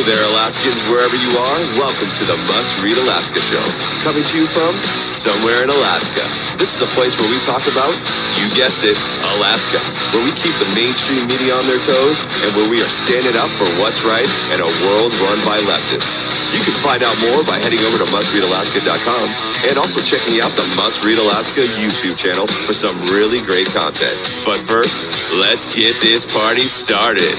there, Alaskans, wherever you are. Welcome to the Must Read Alaska Show. Coming to you from somewhere in Alaska. This is the place where we talk about, you guessed it, Alaska. Where we keep the mainstream media on their toes and where we are standing up for what's right in a world run by leftists. You can find out more by heading over to mustreadalaska.com and also checking out the Must Read Alaska YouTube channel for some really great content. But first, let's get this party started.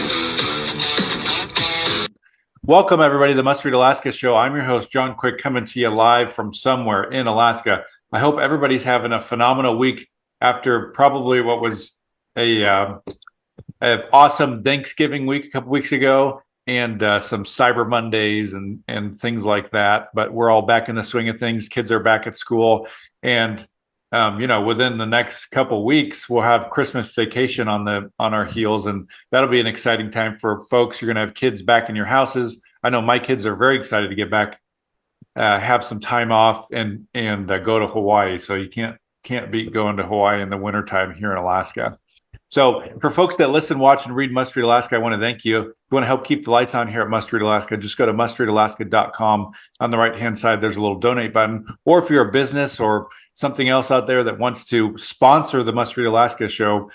Welcome, everybody, to the Must Read Alaska Show. I'm your host, John Quick, coming to you live from somewhere in Alaska. I hope everybody's having a phenomenal week after probably what was a awesome Thanksgiving week a couple weeks ago and some Cyber Mondays and things like that. But we're all back in the swing of things. Kids are back at school. And, within the next couple weeks, we'll have Christmas vacation on our heels. And that'll be an exciting time for folks. You're going to have kids back in your houses. I know my kids are very excited to get back, have some time off and go to Hawaii. So you can't beat going to Hawaii in the wintertime here in Alaska. So for folks that listen, watch, and read Must Read Alaska, I want to thank you. If you want to help keep the lights on here at Must Read Alaska, just go to mustreadalaska.com. On the right-hand side, there's a little donate button. Or if you're a business or something else out there that wants to sponsor the Must Read Alaska show,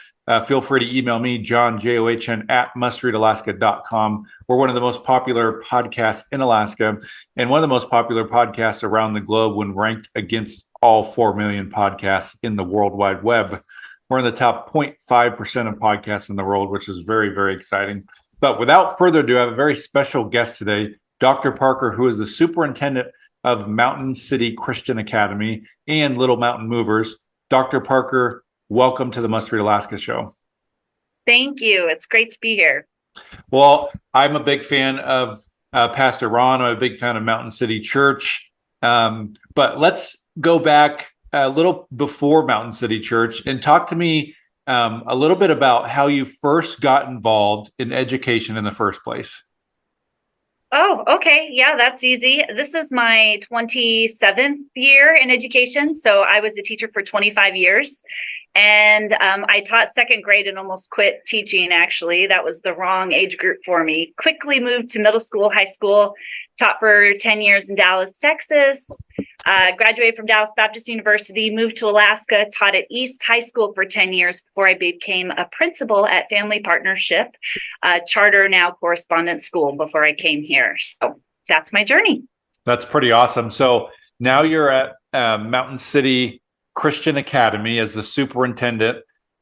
feel free to email me, John, John, at mustreadalaska.com. We're one of the most popular podcasts in Alaska and one of the most popular podcasts around the globe when ranked against all 4 million podcasts in the World Wide Web. We're in the top 0.5% of podcasts in the world, which is very, very exciting. But without further ado, I have a very special guest today, Dr. Parker, who is the superintendent of Mountain City Christian Academy and Little Mountain Movers. Dr. Parker, welcome to the Must Read Alaska show. Thank you. It's great to be here. Well, I'm a big fan of Pastor Ron. I'm a big fan of Mountain City Church. But let's go back a little before Mountain City Church and talk to me a little bit about how you first got involved in education in the first place. Oh, okay. Yeah, that's easy. This is my 27th year in education. So I was a teacher for 25 years. And I taught second grade and almost quit teaching, actually. That was the wrong age group for me. Quickly moved to middle school, high school, taught for 10 years in Dallas, Texas, graduated from Dallas Baptist University, moved to Alaska, taught at East High School for 10 years before I became a principal at Family Partnership, charter now correspondence school before I came here. So that's my journey. That's pretty awesome. So now you're at Mountain City Christian Academy as the superintendent.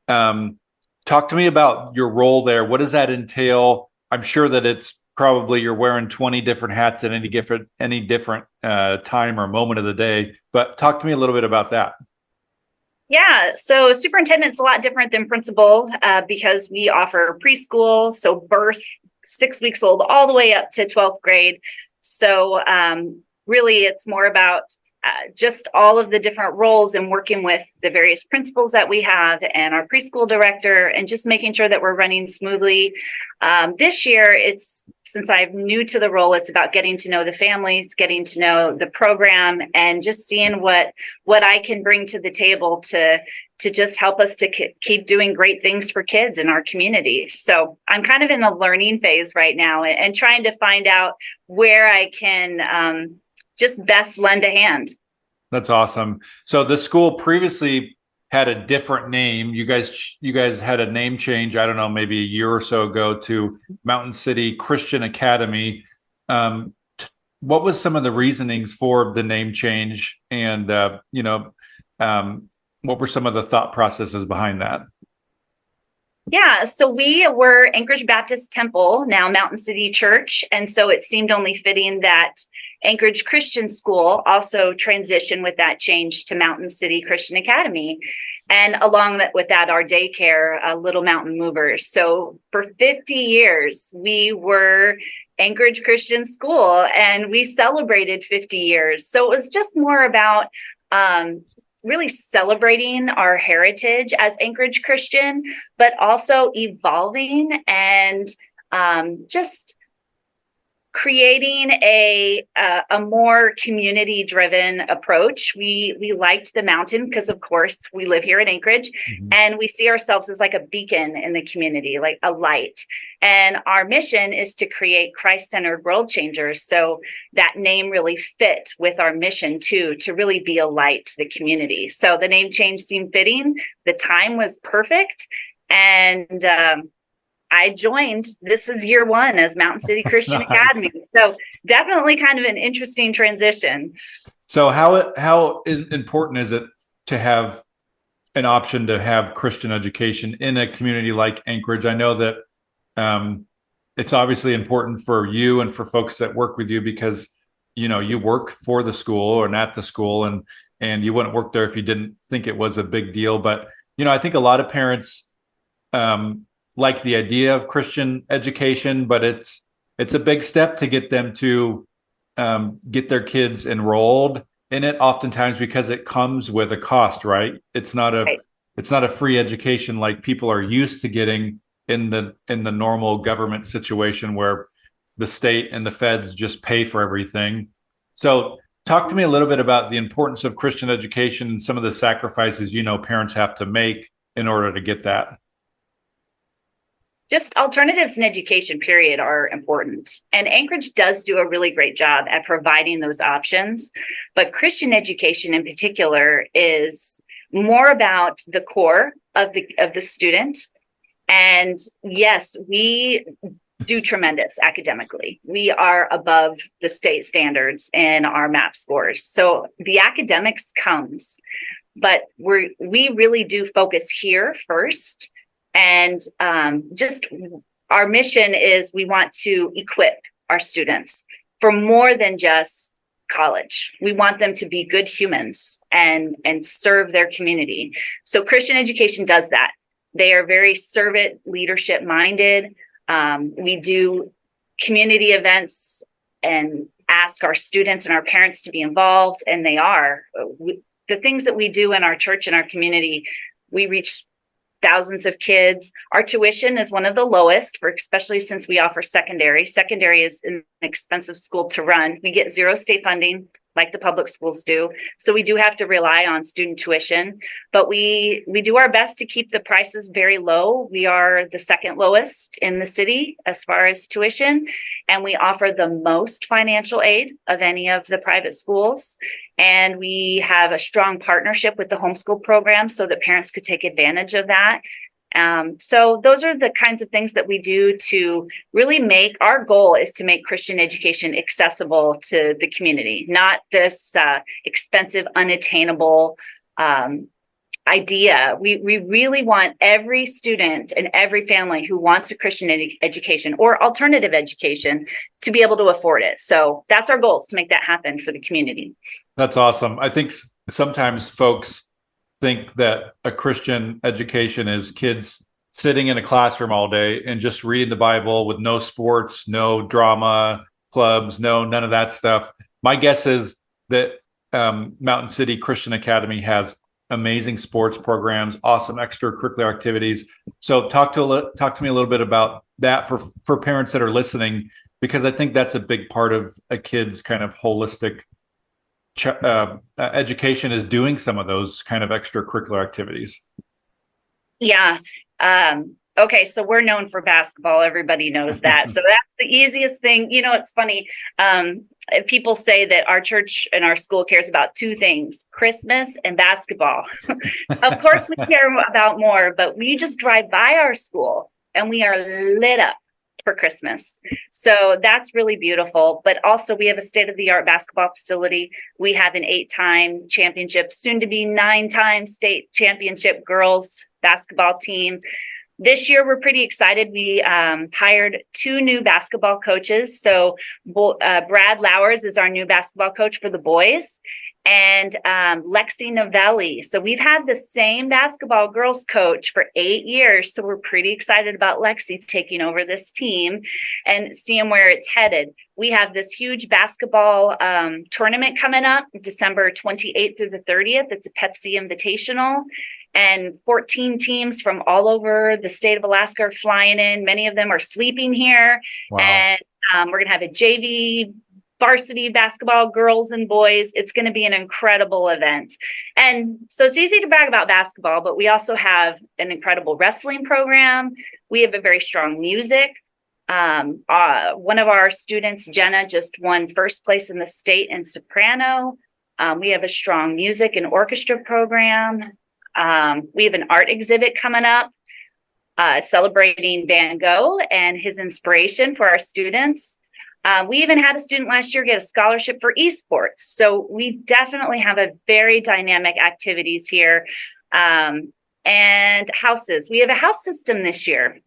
Talk to me about your role there. What does that entail? I'm sure that it's probably you're wearing 20 different hats at any different time or moment of the day, but talk to me a little bit about that. Yeah, so superintendent's a lot different than principal because we offer preschool, so birth, 6 weeks old, all the way up to 12th grade. So really it's more about just all of the different roles and working with the various principals that we have and our preschool director and just making sure that we're running smoothly. This year, since I'm new to the role, it's about getting to know the families, getting to know the program, and just seeing what I can bring to the table to just help us to keep doing great things for kids in our community. So I'm kind of in the learning phase right now and trying to find out where I can just best lend a hand. That's awesome. So the school previously had a different name. You guys had a name change, I don't know, maybe a year or so ago to Mountain City Christian Academy. What was some of the reasonings for the name change? And, what were some of the thought processes behind that? Yeah, so we were Anchorage Baptist Temple, now Mountain City Church. And so it seemed only fitting that Anchorage Christian School also transitioned with that change to Mountain City Christian Academy. And along with that, our daycare, Little Mountain Movers. So for 50 years, we were Anchorage Christian School and we celebrated 50 years. So it was just more about really celebrating our heritage as Anchorage Christian, but also evolving and just creating a more community driven approach. We liked the mountain because, of course, we live here in Anchorage, and we see ourselves as like a beacon in the community, like a light. And our mission is to create Christ-centered world changers. So that name really fit with our mission too, to really be a light to the community. So the name change seemed fitting. The time was perfect. And I joined, this is year one as Mountain City Christian Nice. Academy. So definitely kind of an interesting transition. So how important is it to have an option to have Christian education in a community like Anchorage? I know that it's obviously important for you and for folks that work with you because, you work for the school and at the school, and you wouldn't work there if you didn't think it was a big deal. But, I think a lot of parents like the idea of Christian education, but it's a big step to get them to get their kids enrolled in it, oftentimes because it comes with a cost, right? It's not a free education like people are used to getting in the normal government situation where the state and the feds just pay for everything. So talk to me a little bit about the importance of Christian education and some of the sacrifices parents have to make in order to get that. Just alternatives in education, period, are important. And Anchorage does do a really great job at providing those options. But Christian education in particular is more about the core of the student. And yes, we do tremendous academically. We are above the state standards in our MAP scores. So the academics comes, but we really do focus here first. And just our mission is we want to equip our students for more than just college. We want them to be good humans and serve their community. So Christian education does that. They are very servant leadership minded. We do community events and ask our students and our parents to be involved, and they are. The things that we do in our church and our community, we reach thousands of kids. Our tuition is one of the lowest, especially since we offer secondary. Secondary is an expensive school to run. We get zero state funding like the public schools do. So we do have to rely on student tuition, but we do our best to keep the prices very low. We are the second lowest in the city as far as tuition, and we offer the most financial aid of any of the private schools. And we have a strong partnership with the homeschool program so that parents could take advantage of that. So those are the kinds of things that we do to really our goal is to make Christian education accessible to the community, not this expensive, unattainable idea. We really want every student and every family who wants a Christian education or alternative education to be able to afford it. So that's our goal, is to make that happen for the community. That's awesome. I think sometimes folks think that a Christian education is kids sitting in a classroom all day and just reading the Bible with no sports, no drama clubs, none of that stuff. My guess is that Mountain City Christian Academy has amazing sports programs, awesome extracurricular activities. So talk to me a little bit about that for parents that are listening, because I think that's a big part of a kid's kind of holistic education, is doing some of those kind of extracurricular activities. Yeah. Okay. So we're known for basketball. Everybody knows that. So that's the easiest thing. It's funny. People say that our church and our school cares about two things: Christmas and basketball. Of course we care about more, but we just drive by our school and we are lit up for Christmas. So that's really beautiful. But also we have a state-of-the-art basketball facility. We have an 8-time championship, soon to be 9-time state championship girls basketball team. This year, we're pretty excited. We hired 2 new basketball coaches. So Brad Lowers is our new basketball coach for the boys, and Lexi Novelli. So we've had the same basketball girls coach for 8 years. So we're pretty excited about Lexi taking over this team and seeing where it's headed. We have this huge basketball tournament coming up December 28th through the 30th. It's a Pepsi Invitational. And 14 teams from all over the state of Alaska are flying in. Many of them are sleeping here. Wow. And We're going to have a JV varsity basketball, girls and boys. It's going to be an incredible event. And so it's easy to brag about basketball, but we also have an incredible wrestling program. We have a very strong music. One of our students, Jenna, just won first place in the state in soprano. We have a strong music and orchestra program. We have an art exhibit coming up, celebrating Van Gogh and his inspiration for our students. We even had a student last year get a scholarship for esports. So we definitely have a very dynamic activities here. And houses. We have a house system this year.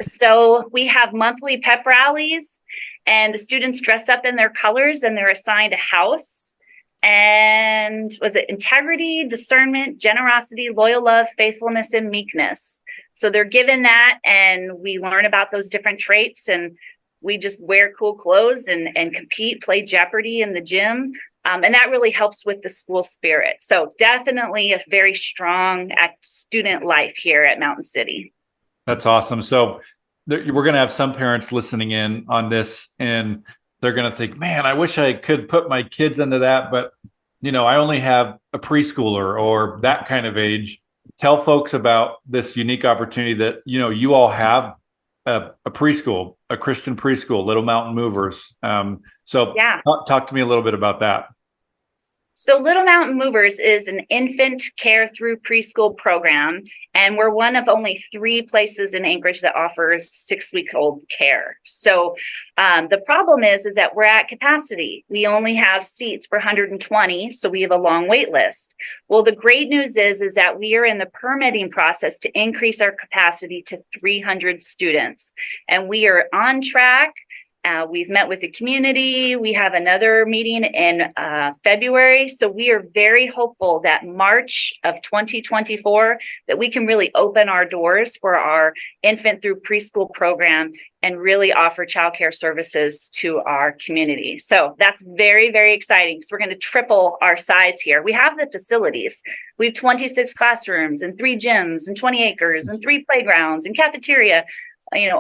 So we have monthly pep rallies, and the students dress up in their colors and they're assigned a house. And was it integrity, discernment, generosity, loyal love, faithfulness, and meekness? So they're given that, and we learn about those different traits, and we just wear cool clothes and compete, play Jeopardy in the gym. And that really helps with the school spirit. So definitely a very strong student life here at Mountain City. That's awesome. So we're going to have some parents listening in on this, and they're going to think, man, I wish I could put my kids into that, but I only have a preschooler or that kind of age. Tell folks about this unique opportunity that, you all have a preschool, a Christian preschool, Little Mountain Movers. Talk to me a little bit about that. So Little Mountain Movers is an infant care through preschool program, and we're one of only 3 places in Anchorage that offers 6-week-old care. So the problem is that we're at capacity. We only have seats for 120, so we have a long wait list. Well, the great news is that we are in the permitting process to increase our capacity to 300 students, and we are on track. We've met with the community. We have another meeting in February. So we are very hopeful that March of 2024, that we can really open our doors for our infant through preschool program and really offer childcare services to our community. So that's very, very exciting. So we're going to triple our size here. We have the facilities. We have 26 classrooms and 3 gyms and 20 acres and 3 playgrounds and cafeteria,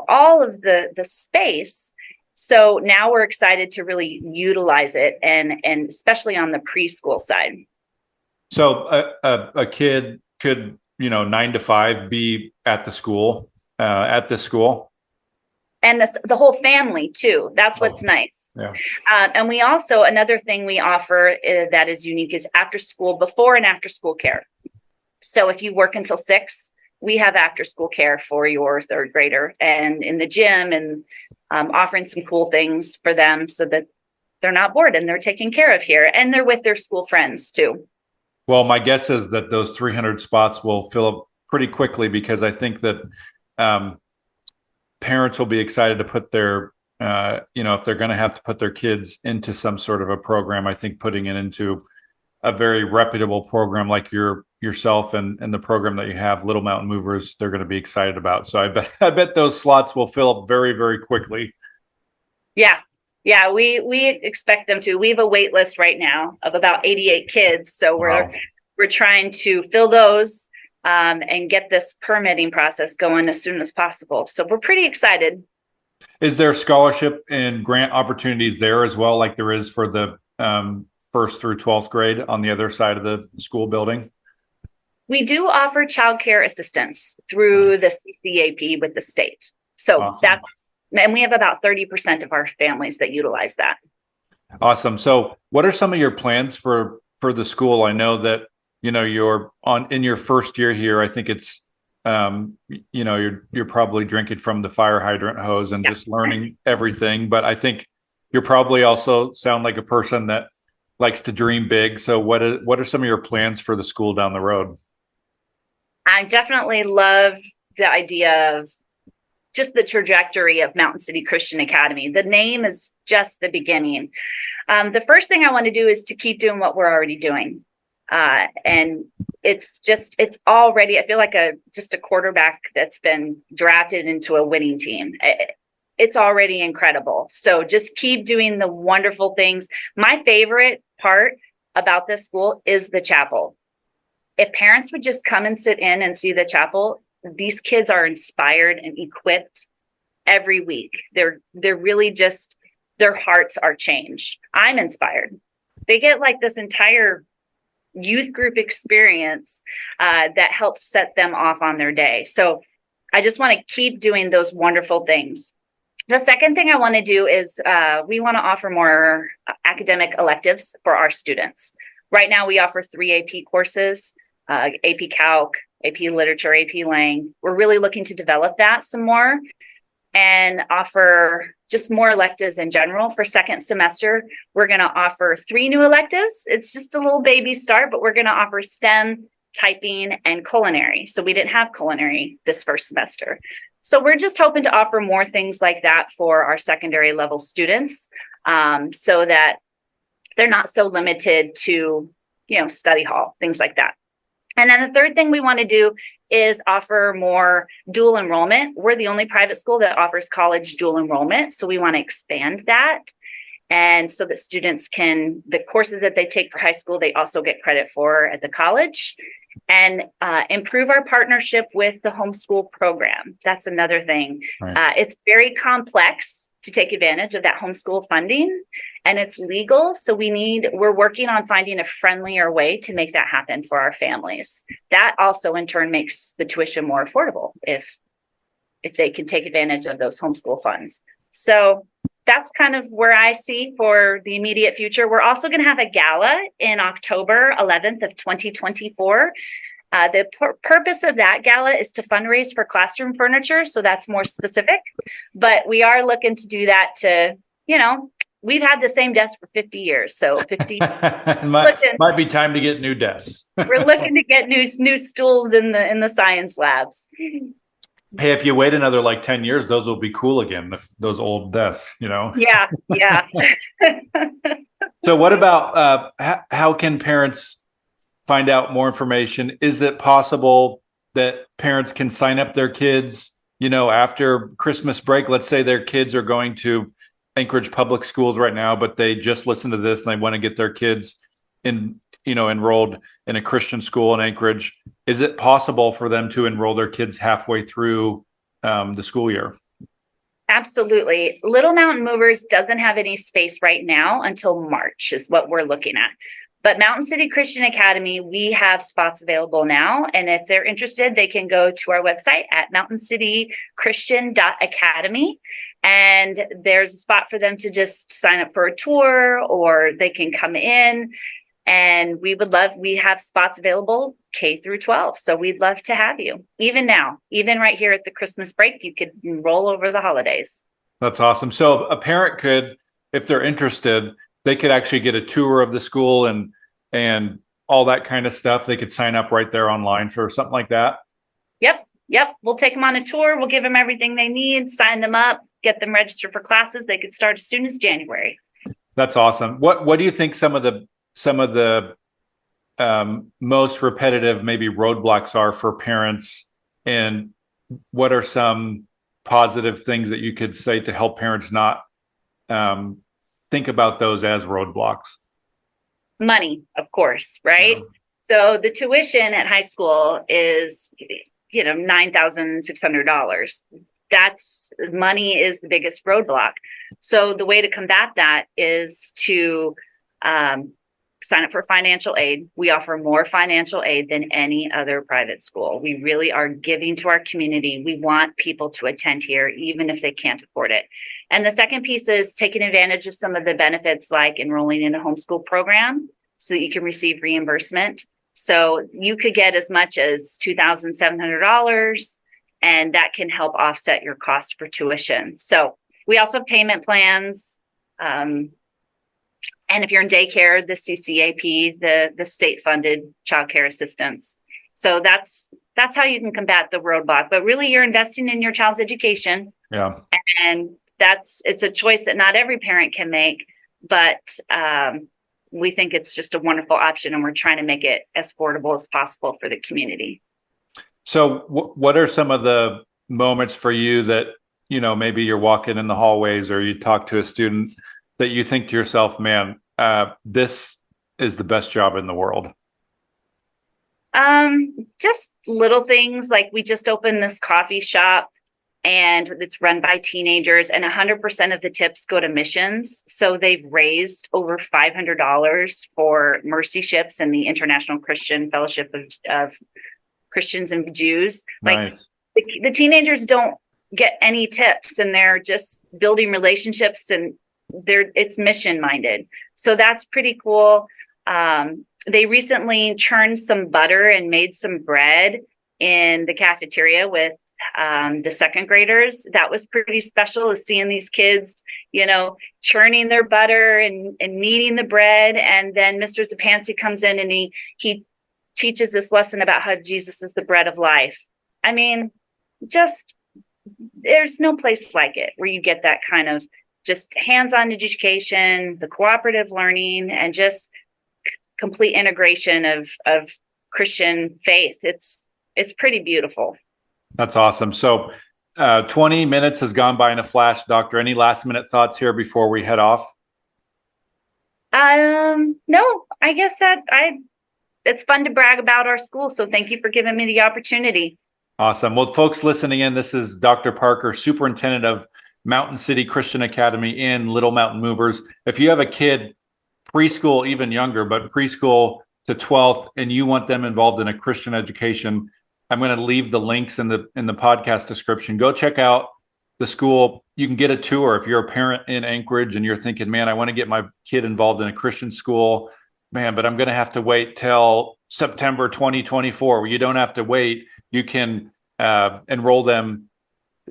all of the space. So now we're excited to really utilize it, and especially on the preschool side. So a kid could, 9 to 5 be at the school, at this school. And the whole family too. That's what's nice. Yeah. And we also, another thing we offer that is unique is after school, before and after school care. So if you work until 6, we have after school care for your 3rd grader, and in the gym, and offering some cool things for them so that they're not bored and they're taken care of here, and they're with their school friends too. Well, my guess is that those 300 spots will fill up pretty quickly, because I think that parents will be excited to put their, if they're going to have to put their kids into some sort of a program, I think putting it into a very reputable program like yourself and the program that you have, Little Mountain Movers, they're going to be excited about. So I bet those slots will fill up very, very quickly. Yeah, we expect them to. We have a wait list right now of about 88 kids. So we're trying to fill those and get this permitting process going as soon as possible. So we're pretty excited. Is there scholarship and grant opportunities there as well, like there is for the 1st through 12th grade on the other side of the school building? We do offer childcare assistance through the CCAP with the state. So awesome. And we have about 30% of our families that utilize that. Awesome. So what are some of your plans for the school? I know that, you're in your first year here. I think it's, you're probably drinking from the fire hydrant hose and just learning everything. But I think you're probably also sound like a person that likes to dream big. So what are some of your plans for the school down the road? I definitely love the idea of just the trajectory of Mountain City Christian Academy. The name is just the beginning. The first thing I want to do is to keep doing what we're already doing. And it's already, I feel like just a quarterback that's been drafted into a winning team. It's already incredible. So just keep doing the wonderful things. My favorite part about this school is the chapel. If parents would just come and sit in and see the chapel, these kids are inspired and equipped every week. They're really just, their hearts are changed. I'm inspired. They get like this entire youth group experience that helps set them off on their day. So I just want to keep doing those wonderful things. The second thing I want to do is we want to offer more academic electives for our students. Right now, we offer 3 AP courses, AP Calc, AP Literature, AP Lang. We're really looking to develop that some more and offer just more electives in general. For second semester, we're going to offer 3 new electives. It's just a little baby start, but we're going to offer STEM, typing, and culinary. So we didn't have culinary this first semester. So we're just hoping to offer more things like that for our secondary level students, so that they're not so limited to, study hall, things like that. And then the third thing we want to do is offer more dual enrollment. We're the only private school that offers college dual enrollment. So we want to expand that. And so that students can, the courses that they take for high school, they also get credit for at the college. And improve our partnership with the homeschool program. That's another thing. Right. It's very complex to take advantage of that homeschool funding, and it's legal. So we're working on finding a friendlier way to make that happen for our families. That also in turn makes the tuition more affordable if they can take advantage of those homeschool funds. So that's kind of where I see for the immediate future. We're also going to have a gala in October 11th of 2024. The purpose of that gala is to fundraise for classroom furniture. So that's more specific, but we are looking to do that to, we've had the same desk for 50 years. So 50 might be time to get new desks. We're looking to get new stools in the science labs. Hey, if you wait another like 10 years, those will be cool again, those old desks, Yeah. So what about how can parents find out more information? Is it possible that parents can sign up their kids, after Christmas break? Let's say their kids are going to Anchorage public schools right now, but they just listened to this and they want to get their kids enrolled in a Christian school in Anchorage. Is it possible for them to enroll their kids halfway through the school year? Absolutely. Little Mountain Movers doesn't have any space right now until March is what we're looking at. But Mountain City Christian Academy, we have spots available now. And if they're interested, they can go to our website at mountaincitychristian.academy. And there's a spot for them to just sign up for a tour, or they can come in. And we have spots available K through 12. So we'd love to have you. Even now, even right here at the Christmas break, you could roll over the holidays. That's awesome. So a parent could, if they're interested, they could actually get a tour of the school and all that kind of stuff. They could sign up right there online for something like that. Yep. We'll take them on a tour. We'll give them everything they need, sign them up, get them registered for classes. They could start as soon as January. That's awesome. What do you think some of the most repetitive maybe roadblocks are for parents, and what are some positive things that you could say to help parents not think about those as roadblocks? Money, of course, right? So the tuition at high school is, $9,600. That's money is the biggest roadblock. So the way to combat that is to sign up for financial aid. We offer more financial aid than any other private school. We really are giving to our community. We want people to attend here, even if they can't afford it. And the second piece is taking advantage of some of the benefits like enrolling in a homeschool program so that you can receive reimbursement. So you could get as much as $2,700, and that can help offset your cost for tuition. So we also have payment plans. And if you're in daycare, the CCAP, the state-funded childcare assistance. So that's how you can combat the roadblock. But really, you're investing in your child's education. Yeah. And it's a choice that not every parent can make, but we think it's just a wonderful option, and we're trying to make it as affordable as possible for the community. So what are some of the moments for you that, maybe you're walking in the hallways or you talk to a student that you think to yourself, man, this is the best job in the world? Just little things like we just opened this coffee shop, and it's run by teenagers, and 100% of the tips go to missions. So they've raised over $500 for Mercy Ships and the International Christian Fellowship of Christians and Jews. Nice. Like the teenagers don't get any tips, and they're just building relationships, and it's mission minded. So that's pretty cool. They recently churned some butter and made some bread in the cafeteria with the second graders. That was pretty special, is seeing these kids, churning their butter and kneading the bread. And then Mr. Zapansy comes in and he teaches this lesson about how Jesus is the bread of life. I mean, just there's no place like it where you get that kind of just hands-on education, the cooperative learning, and just complete integration of Christian faith. It's pretty beautiful. That's awesome. So 20 minutes has gone by in a flash, Doctor. Any last minute thoughts here before we head off? No, I guess it's fun to brag about our school. So thank you for giving me the opportunity. Awesome. Well, folks listening in, this is Dr. Parker, superintendent of Mountain City Christian Academy in Little Mountain Movers. If you have a kid, preschool, even younger, but preschool to 12th, and you want them involved in a Christian education, I'm going to leave the links in the podcast description. Go check out the school. You can get a tour if you're a parent in Anchorage and you're thinking, man, I want to get my kid involved in a Christian school, man, but I'm going to have to wait till September 2024. Well, you don't have to wait. You can enroll them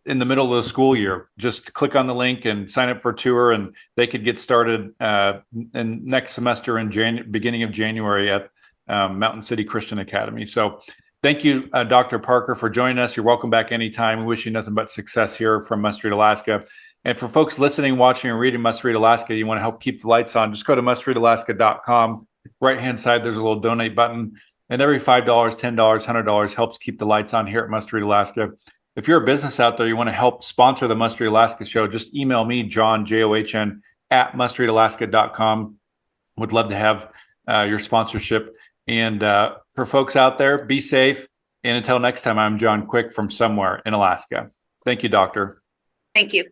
in the middle of the school year. Just click on the link and sign up for a tour, and they could get started in next semester in beginning of January at Mountain City Christian Academy. So thank you, Dr. Parker, for joining us. You're welcome back anytime. We wish you nothing but success here from Must Read Alaska. And for folks listening, watching, or reading Must Read Alaska, you want to help keep the lights on, just go to mustreadalaska.com. Right-hand side, there's a little donate button. And every $5, $10, $100 helps keep the lights on here at Must Read Alaska. If you're a business out there, you want to help sponsor the Must Read Alaska show, just email me, John, John, at mustreadalaska.com. Would love to have your sponsorship. And for folks out there, be safe. And until next time, I'm John Quick from somewhere in Alaska. Thank you, Doctor. Thank you.